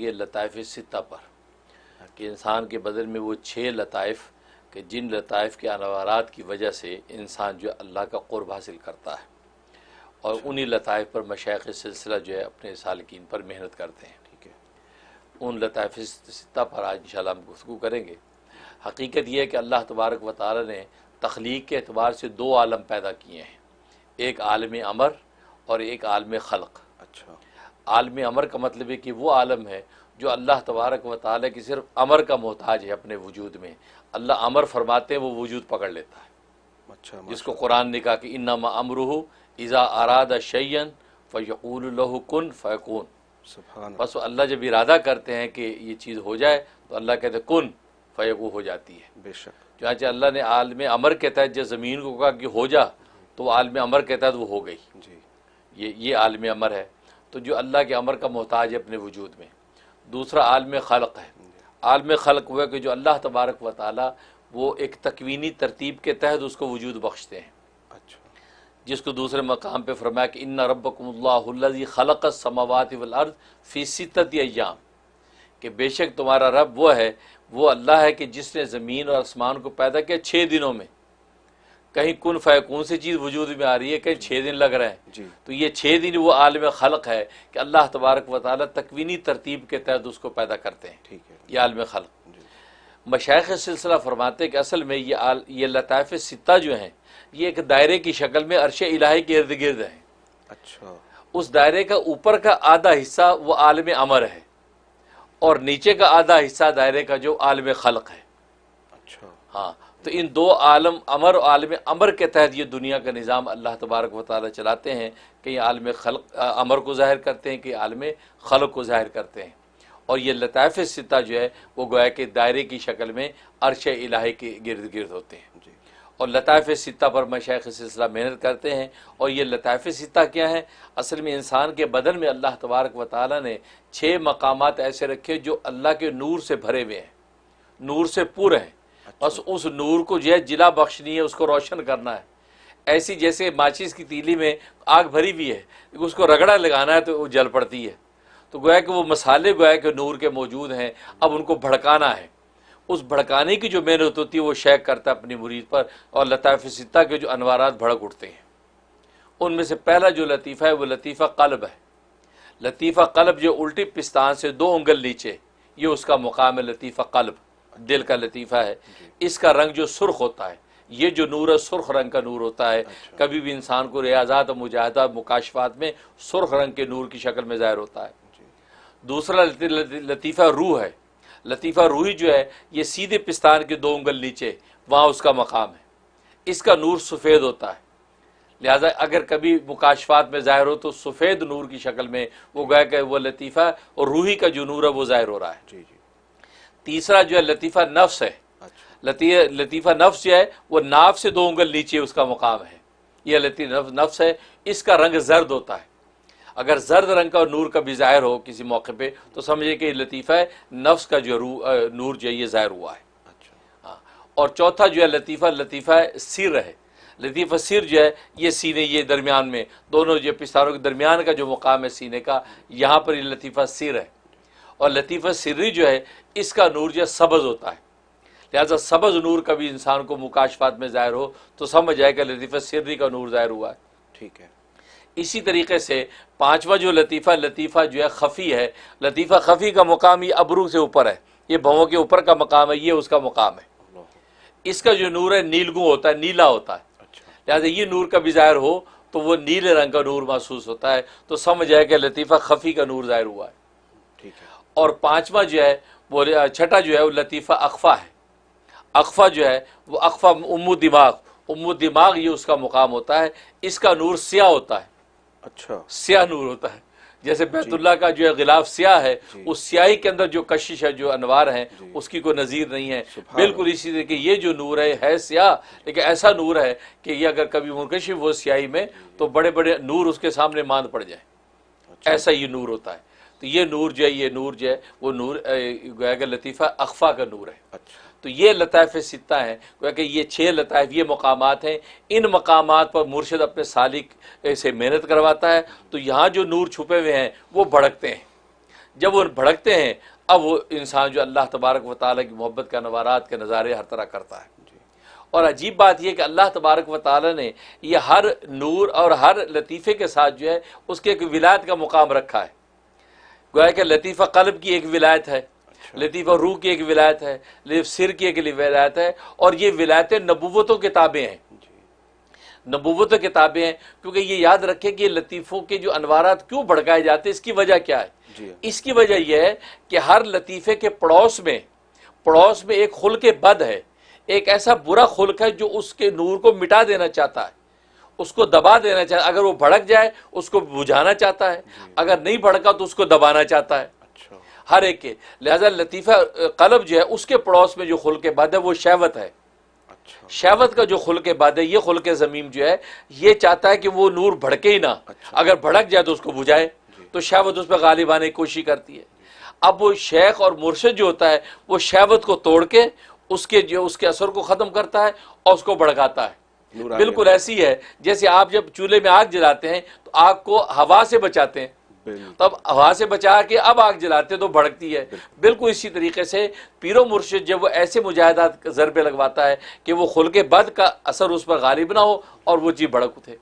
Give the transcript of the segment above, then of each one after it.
یہ لطائف ستہ پر کہ انسان کے بدن میں وہ 6 لطائف کہ جن لطائف کے انوارات کی وجہ سے انسان جو ہے اللہ کا قرب حاصل کرتا ہے، اور انہی لطائف پر مشائخ سلسلہ جو ہے اپنے سالکین پر محنت کرتے ہیں۔ ٹھیک ہے، ان لطائف ستہ پر آج انشاءاللہ ہم گفتگو کریں گے۔ حقیقت یہ ہے کہ اللہ تبارک و تعالی نے تخلیق کے اعتبار سے 2 عالم پیدا کیے ہیں، ایک عالم امر اور ایک عالم خلق۔ اچھا، عالم امر کا مطلب ہے کہ وہ عالم ہے جو اللہ تبارک و تعالی کی صرف امر کا محتاج ہے اپنے وجود میں، اللہ امر فرماتے ہیں وہ وجود پکڑ لیتا ہے۔ اچھا، جس کو قرآن نے کہا کہ انما امرہ اذا اراد شیئا فیقول له کن فیکون، سبحان بس اللہ جب ارادہ کرتے ہیں کہ یہ چیز ہو جائے تو اللہ کہتے ہیں کن فیکون، ہو جاتی ہے۔ بے شک، چنانچہ اللہ نے عالم امر کے تحت جب زمین کو کہا کہ ہو جا تو وہ عالم امر کے تحت وہ ہو گئی۔ جی، یہ عالم امر ہے، تو جو اللہ کے امر کا محتاج ہے اپنے وجود میں۔ دوسرا عالم خلق ہے۔ عالم خلق وہ ہے کہ جو اللہ تبارک و تعالی وہ ایک تکوینی ترتیب کے تحت اس کو وجود بخشتے ہیں، اچھا، جس کو دوسرے مقام پہ فرمایا کہ ان ربکم اللہ الذی خلق السماوات والارض فی 6 ایام، کہ بے شک تمہارا رب وہ ہے، وہ اللہ ہے کہ جس نے زمین اور آسمان کو پیدا کیا 6 دنوں میں۔ کہیں کن فیکون سے چیز وجود میں آ رہی ہے، کہیں 6 دن لگ رہے ہیں، جی، تو یہ 6 دن وہ عالم خلق ہے کہ اللہ تبارک و تعالی تکوینی ترتیب کے تحت اس کو پیدا کرتے ہیں، ٹھیک ہے، یہ عالم خلق۔ جی، مشائخ سلسلہ فرماتے ہیں کہ اصل میں یہ لطائف ستہ جو ہیں یہ ایک دائرے کی شکل میں عرش الہی کے ارد گرد ہیں۔ اچھا، اس دائرے کا اوپر کا آدھا حصہ وہ عالم امر ہے، اور نیچے کا آدھا حصہ دائرے کا جو عالم خلق ہے۔ اچھا، ہاں، تو ان 2 عالم امر اور عالم امر کے تحت یہ دنیا کا نظام اللہ تبارک و تعالی چلاتے ہیں، کہ یہ عالم خلق امر کو ظاہر کرتے ہیں، کہ عالم خلق کو ظاہر کرتے ہیں۔ اور یہ لطائف ستہ جو ہے وہ گویا کہ دائرے کی شکل میں عرش الہی کے گرد گرد ہوتے ہیں، جی، اور لطائف ستہ پر مشائخ سلسلہ محنت کرتے ہیں۔ اور یہ لطائف ستہ کیا ہیں؟ اصل میں انسان کے بدن میں اللہ تبارک و تعالی نے 6 مقامات ایسے رکھے جو اللہ کے نور سے بھرے ہوئے ہیں، نور سے پورے ہیں، بس اس نور کو جو ہے جلا بخشنی ہے، اس کو روشن کرنا ہے۔ ایسی جیسے ماچس کی تیلی میں آگ بھری ہوئی ہے، اس کو رگڑا لگانا ہے تو وہ جل پڑتی ہے، تو گویا کہ وہ مسالے گویا کہ نور کے موجود ہیں، اب ان کو بھڑکانا ہے۔ اس بھڑکانے کی جو محنت ہوتی ہے وہ شیخ کرتا ہے اپنی مرید پر، اور لطائف ستہ کے جو انوارات بھڑک اٹھتے ہیں۔ ان میں سے پہلا جو لطیفہ ہے وہ لطیفہ قلب ہے۔ لطیفہ قلب جو الٹی پستان سے 2 انگل نیچے، یہ اس کا مقام ہے لطیفہ قلب، دل کا لطیفہ ہے۔ اس کا رنگ جو سرخ ہوتا ہے، یہ جو نور ہے سرخ رنگ کا نور ہوتا ہے، کبھی بھی انسان کو ریاضات و مجاہدہ مکاشفات میں سرخ رنگ کے نور کی شکل میں ظاہر ہوتا ہے۔ دوسرا لطیفہ روح ہے۔ لطیفہ روحی جو ہے یہ سیدھے پستان کے 2 انگل نیچے، وہاں اس کا مقام ہے۔ اس کا نور سفید ہوتا ہے، لہذا اگر کبھی مکاشفات میں ظاہر ہو تو سفید نور کی شکل میں وہ گویا کہ وہ لطیفہ اور روحی کا جو نور ہے وہ ظاہر ہو رہا ہے۔ جی، جی، تیسرا جو ہے لطیفہ نفس ہے۔ اچھا، لطیفہ نفس جو ہے وہ ناف سے 2 انگل نیچے اس کا مقام ہے، یہ لطیفہ نفس ہے۔ اس کا رنگ زرد ہوتا ہے، اگر زرد رنگ کا نور کبھی ظاہر ہو کسی موقع پہ تو سمجھے کہ یہ لطیفہ نفس کا جو نور جو ہے یہ ظاہر ہوا ہے۔ اچھا، ہاں، اور چوتھا جو ہے لطیفہ سر ہے۔ لطیفہ سر جو ہے یہ سینے، یہ درمیان میں دونوں جو پستانوں کے درمیان کا جو مقام ہے سینے کا، یہاں پر یہ لطیفہ سر ہے۔ اور لطیفہ سری جو ہے اس کا نور جو ہے سبز ہوتا ہے، لہذا سبز نور کبھی انسان کو مکاشفات میں ظاہر ہو تو سمجھ جائے کہ لطیفہ سری کا نور ظاہر ہوا ہے۔ ٹھیک ہے، اسی طریقے سے 5واں جو لطیفہ جو ہے خفی ہے۔ لطیفہ خفی کا مقام یہ ابرو سے اوپر ہے، یہ بھووں کے اوپر کا مقام ہے، یہ اس کا مقام ہے۔ اللہ، اس کا جو نور ہے نیلگوں ہوتا ہے، نیلا ہوتا ہے، اچھا، لہذا یہ نور کبھی ظاہر ہو تو وہ نیلے رنگ کا نور محسوس ہوتا ہے، تو سمجھ جائے کہ لطیفہ خفی کا نور ظاہر ہوا ہے۔ ٹھیک ہے، اور 5واں جو ہے وہ چھٹا جو ہے وہ لطیفہ اخفا ہے۔ اخفا جو ہے وہ اخفا ام دماغ یہ اس کا مقام ہوتا ہے۔ اس کا نور سیاہ ہوتا ہے، اچھا، سیاہ نور ہوتا ہے، جیسے بیت اللہ کا جو ہے غلاف سیاہ ہے، اس سیاہی کے اندر جو کشش ہے، جو انوار ہیں، اس کی کوئی نظیر نہیں ہے۔ بالکل اسی طرح کہ یہ جو نور ہے سیاہ، لیکن ایسا نور ہے کہ یہ اگر کبھی منکشف ہو سیاہی میں تو بڑے بڑے نور اس کے سامنے ماند پڑ جائیں، ایسا یہ نور ہوتا ہے۔ تو یہ نور جو ہے وہ نور گویا کہ لطیفہ اخفا کا نور ہے۔ اچھا، تو یہ لطائف ستہ ہیں، گویا کہ یہ 6 لطائف، یہ مقامات ہیں۔ ان مقامات پر مرشد اپنے سالک سے محنت کرواتا ہے، تو یہاں جو نور چھپے ہوئے ہیں وہ بھڑکتے ہیں۔ جب وہ بھڑکتے ہیں اب وہ انسان جو اللہ تبارک و تعالیٰ کی محبت کا نوارات کے نظارے ہر طرح کرتا ہے۔ اور عجیب بات یہ کہ اللہ تبارک و تعالیٰ نے یہ ہر نور اور ہر لطیفے کے ساتھ جو ہے اس کے ایک ولایت کا مقام رکھا ہے۔ گویا کہ لطیفہ قلب کی ایک ولایت ہے، لطیفہ روح کی ایک ولایت ہے، لطیفہ سر کی ایک ولایت ہے، اور یہ ولایتیں نبوتوں کے تابع ہیں، نبوت کتابیں ہیں، کیونکہ یہ یاد رکھیں کہ یہ لطیفوں کے جو انوارات کیوں بھڑکائے جاتے ہیں، اس کی وجہ کیا ہے؟ اس کی وجہ یہ ہے کہ ہر لطیفے کے پڑوس میں ایک خلق بد ہے، ایک ایسا برا خلق ہے جو اس کے نور کو مٹا دینا چاہتا ہے، اس کو دبا دینا چاہتا ہے۔ اگر وہ بھڑک جائے اس کو بجھانا چاہتا ہے، اگر نہیں بھڑکا تو اس کو دبانا چاہتا ہے، ہر ایک کے۔ لہذا لطیفہ قلب جو ہے اس کے پڑوس میں جو خلق بد ہے وہ شہوت ہے۔ شہوت کا جو خلق بد ہے، یہ خلق ضمیم جو ہے یہ چاہتا ہے کہ وہ نور بھڑکے ہی نہ، اگر بھڑک جائے تو اس کو بجھائے، تو شہوت اس پہ غالب آنے کی کوشش کرتی ہے۔ اب وہ شیخ اور مرشد جو ہوتا ہے وہ شہوت کو توڑ کے اس کے اثر کو ختم کرتا ہے اور اس کو بھڑکاتا ہے۔ بالکل ایسی ہے جیسے آپ جب چولہے میں آگ جلاتے ہیں تو آگ کو ہوا سے بچاتے ہیں، تب ہوا سے بچا کے اب آگ جلاتے تو بھڑکتی ہے۔ بالکل اسی طریقے سے پیر و مرشد جب وہ ایسے مجاہدات ضربے لگواتا ہے کہ وہ خلق بد کا اثر اس پر غالب نہ ہو اور وہ چیز بھڑک اٹھے،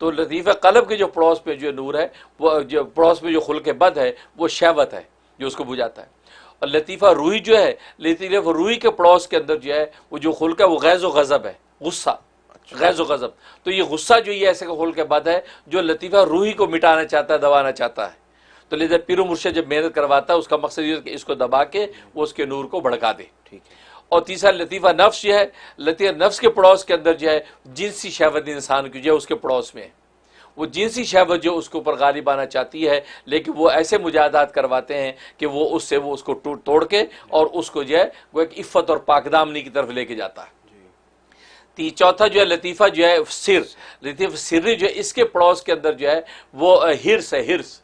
تو لطیفہ قلب کے جو پڑوس پہ جو نور ہے، وہ جو پڑوس پہ جو خلق بد ہے وہ شہوت ہے جو اس کو بجھاتا ہے۔ اور لطیفہ روحی جو ہے، لطیفہ روحی کے پڑوس کے اندر جو ہے وہ جو خلق ہے وہ غیظ و غضب ہے، غصہ، غیظ و غضب۔ تو یہ غصہ جو یہ ایسے کا خلق بد ہے جو لطیفہ روحی کو مٹانا چاہتا ہے، دبانا چاہتا ہے۔ تو لہذا پیر و مرشد جب محنت کرواتا ہے اس کا مقصد یہ ہے کہ اس کو دبا کے وہ اس کے نور کو بھڑکا دے۔ اور تیسرا لطیفہ نفس جو ہے، لطیفہ نفس کے پڑوس کے اندر جو ہے جنسی شہوت انسان کی جو ہے اس کے پڑوس میں ہے، وہ جنسی شہوت جو اس کے اوپر غالب آنا چاہتی ہے، لیکن وہ ایسے مجاہدات کرواتے ہیں کہ وہ اس کو توڑ کے اور اس کو جو ہے وہ ایک عفت اور پاکدامنی کی طرف لے کے جاتا ہے۔ چوتھا جو ہے لطیفہ جو ہے سر، لطیفہ سری جو ہے اس کے پڑوس کے اندر جو ہے وہ ہرس ہے، ہرس،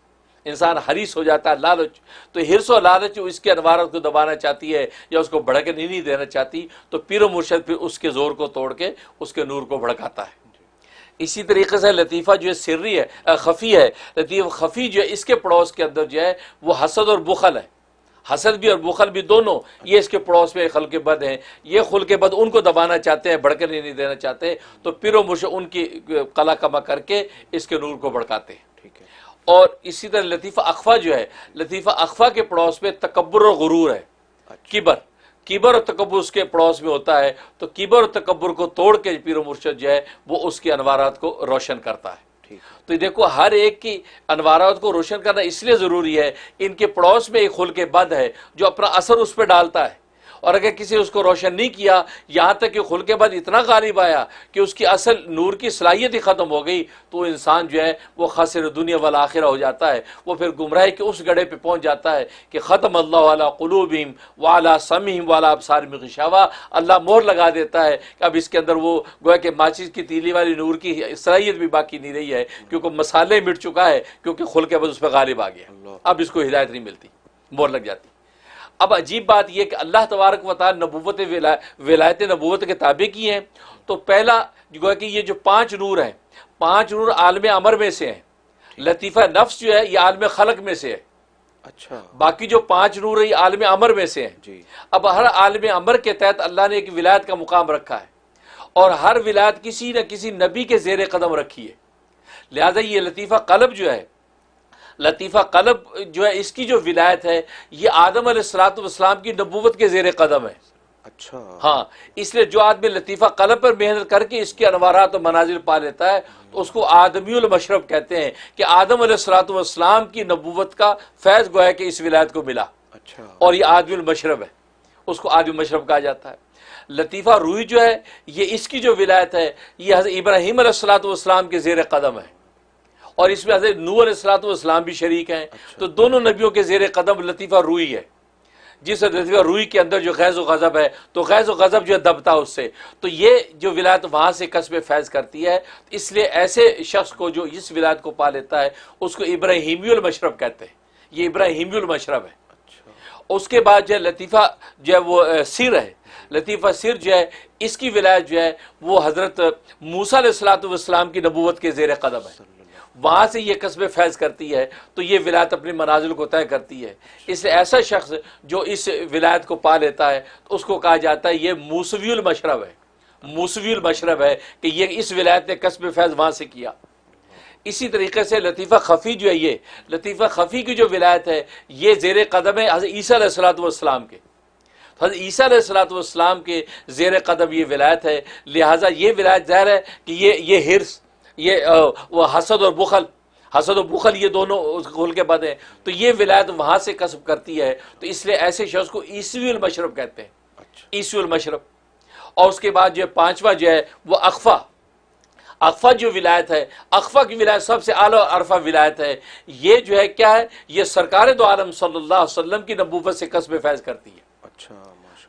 انسان حریص ہو جاتا ہے، لالچ۔ تو ہرس اور لالچ اس کے انوارات کو دبانا چاہتی ہے یا اس کو بھڑکنے نہیں دینا چاہتی، تو پیر و مرشد پھر اس کے زور کو توڑ کے اس کے نور کو بھڑکاتا ہے۔ اسی طریقے سے لطیفہ جو ہے سری ہے، خفی ہے، لطیفہ خفی جو ہے اس کے پڑوس کے اندر جو ہے وہ حسد اور بخل ہے، حسد بھی اور بخل بھی دونوں یہ اس کے پڑوس میں خلق بد ہیں۔ یہ خلق بد ان کو دبانا چاہتے ہیں، بھڑکنے نہیں دینا چاہتے، تو پیر و مرشد ان کی قلا کما کر کے اس کے نور کو بھڑکاتے ہیں۔ اور اسی طرح لطیفہ اخفا جو ہے، لطیفہ اخفا کے پڑوس میں تکبر اور غرور ہے، کبر اور تکبر اس کے پڑوس میں ہوتا ہے، تو کبر اور تکبر کو توڑ کے پیر و مرشد جو ہے وہ اس کے انوارات کو روشن کرتا ہے۔ تو دیکھو ہر ایک کی انوارات کو روشن کرنا اس لیے ضروری ہے، ان کے پڑوس میں ایک خلق بد ہے جو اپنا اثر اس پہ ڈالتا ہے، اور اگر کسی اس کو روشن نہیں کیا، یہاں تک کہ خلق بد اتنا غالب آیا کہ اس کی اصل نور کی صلاحیت ہی ختم ہو گئی، تو انسان جو ہے وہ خاسر دنیا والآخرہ ہو جاتا ہے، وہ پھر گمراہی کے اس گڑھے پہ پہنچ جاتا ہے کہ ختم اللہ علی قلوبہم وعلی سمعہم وعلی ابصارہم غشاوہ، اللہ مہر لگا دیتا ہے کہ اب اس کے اندر وہ گویا کہ ماچس کی تیلی والی نور کی صلاحیت بھی باقی نہیں رہی ہے، کیونکہ مسالے مٹ چکا ہے، کیونکہ خلق بد اس پہ غالب آ گیا، اب اس کو ہدایت نہیں ملتی، مہر لگ جاتی۔ اب عجیب بات یہ کہ اللہ تبارک و تعالی نبوت ولایت نبوت کے تابع کی ہیں، تو پہلا جو ہے کہ یہ جو 5 نور ہیں، 5 نور عالم امر میں سے ہیں۔ لطیفہ نفس جو ہے یہ عالم خلق میں سے ہے، اچھا، باقی جو 5 نور ہے یہ عالم امر میں سے ہیں۔ اب ہر عالم امر کے تحت اللہ نے ایک ولایت کا مقام رکھا ہے، اور ہر ولایت کسی نہ کسی نبی کے زیر قدم رکھی ہے۔ لہذا یہ لطیفہ قلب جو ہے، لطیفہ قلب جو ہے اس کی جو ولایت ہے یہ آدم علیہ السلام کی نبوت کے زیر قدم ہے۔ اچھا، ہاں، اس لیے جو آدمی لطیفہ قلب پر محنت کر کے اس کے انوارات و منازل پا لیتا ہے تو اس کو آدمی المشرب کہتے ہیں، کہ آدم علیہ السلام کی نبوت کا فیض گویا کہ اس ولایت کو ملا، اور یہ آدمی المشرب ہے، اس کو آدمی المشرب کہا جاتا ہے۔ لطیفہ روحی جو ہے یہ اس کی جو ولایت ہے یہ حضرت ابراہیم علیہ السلام کے زیر قدم ہے، اور اس میں حضرت نوح علیہ السلام بھی شریک ہیں، تو دونوں نبیوں کے زیر قدم لطیفہ روحی ہے۔ جس لطیفہ روحی کے اندر جو غیظ و غضب ہے تو غیظ و غضب جو ہے دبتا اس سے، تو یہ جو ولایت وہاں سے کسب فیض کرتی ہے، اس لیے ایسے شخص کو جو اس ولایت کو پا لیتا ہے اس کو ابراہیمی المشرب کہتے ہیں، یہ ابراہیمی المشرب ہے۔ اس کے بعد جو ہے لطیفہ جو ہے وہ سر ہے، لطیفہ سر جو ہے اس کی ولایت جو ہے وہ حضرت موسیٰ علیہ السلام کی نبوت کے زیر قدم ہے۔ وہاں سے یہ کسب فیض کرتی ہے تو یہ ولایت اپنی منازل کو طے کرتی ہے. اس لیے ایسا شخص جو اس ولایت کو پا لیتا ہے تو اس کو کہا جاتا ہے یہ موسوی المشرب ہے. موسوی المشرب ہے کہ یہ اس ولایت نے کسب فیض وہاں سے کیا. اسی طریقے سے لطیفہ خفی جو ہے، یہ لطیفہ خفی کی جو ولایت ہے یہ زیر قدم ہے حضرت عیسیٰ علیہ الصلوۃ والسلام کے. حضرت عیسیٰ علیہ الصلوۃ والسلام کے زیر قدم یہ ولایت ہے. لہٰذا یہ ولایت ظاہر ہے کہ یہ حرص، یہ وہ حسد اور بخل یہ دونوں کھول کے بد ہیں، تو یہ ولایت وہاں سے کسب کرتی ہے. تو اس لیے ایسے شخص کو عیسوی المشرب کہتے ہیں. عیسوی المشرب. اور اس کے بعد جو پانچواں جو ہے وہ اخفا جو ولایت ہے، اخفا کی ولایت سب سے اعلیٰ اور عرفہ ولایت ہے. یہ جو ہے کیا ہے، یہ سرکار دو عالم صلی اللہ علیہ وسلم کی نبوت سے کسب فیض کرتی ہے. اچھا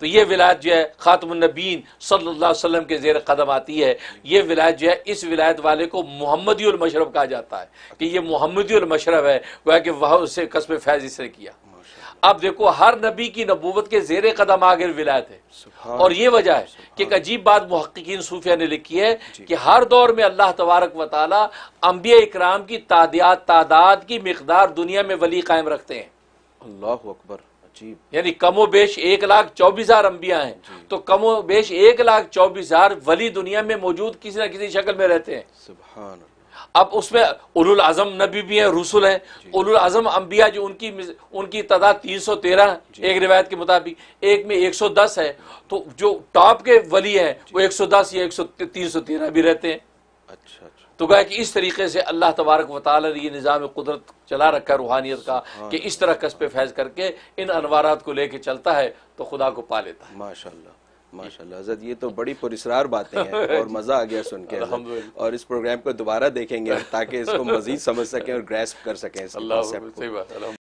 تو یہ ولایت جو ہے خاتم النبیین صلی اللہ علیہ وسلم کے زیر قدم آتی ہے. یہ ولایت جو ہے اس ولایت والے کو محمدی المشرب کہا جاتا ہے کہ یہ محمدی المشرب ہے، گویا کہ وہ اس سے کسب فیض اس نے کیا. اب دیکھو ہر نبی کی نبوت کے زیر قدم آگے ولایت ہے. اور یہ وجہ ہے کہ ایک عجیب بات محققین صوفیہ نے لکھی ہے کہ ہر دور میں اللہ تبارک و تعالی انبیاء اکرام کی تعداد کی مقدار دنیا میں ولی قائم رکھتے ہیں. اللہ اکبر. عجیب. یعنی کم و بیش 1,24,000 انبیاء ہیں تو کم و بیش 1,24,000 ولی دنیا میں موجود کسی نہ کسی شکل میں رہتے ہیں. سبحان اللہ. اب اس میں اولو العزم نبی بھی ہیں، رسول ہیں. اولو العزم انبیاء جو ان کی تعداد 313 ایک روایت کے مطابق، ایک میں 110 ہے. تو جو ٹاپ کے ولی ہیں وہ 110 یا 313 بھی رہتے ہیں. اچھا. تو گویا کہ اس طریقے سے اللہ تبارک و تعالی نے یہ نظام قدرت چلا رکھا ہے روحانیت کا کہ اس طرح کسب فیض کر کے ان انوارات کو لے کے چلتا ہے تو خدا کو پا لیتا ہے. ماشاءاللہ ماشاءاللہ. حضرت یہ تو بڑی پراسرار باتیں ہیں اور مزہ آ گیا سن کے. اور اس پروگرام کو دوبارہ دیکھیں گے تاکہ اس کو مزید سمجھ سکیں اور گریسپ کر سکیں اس اللہ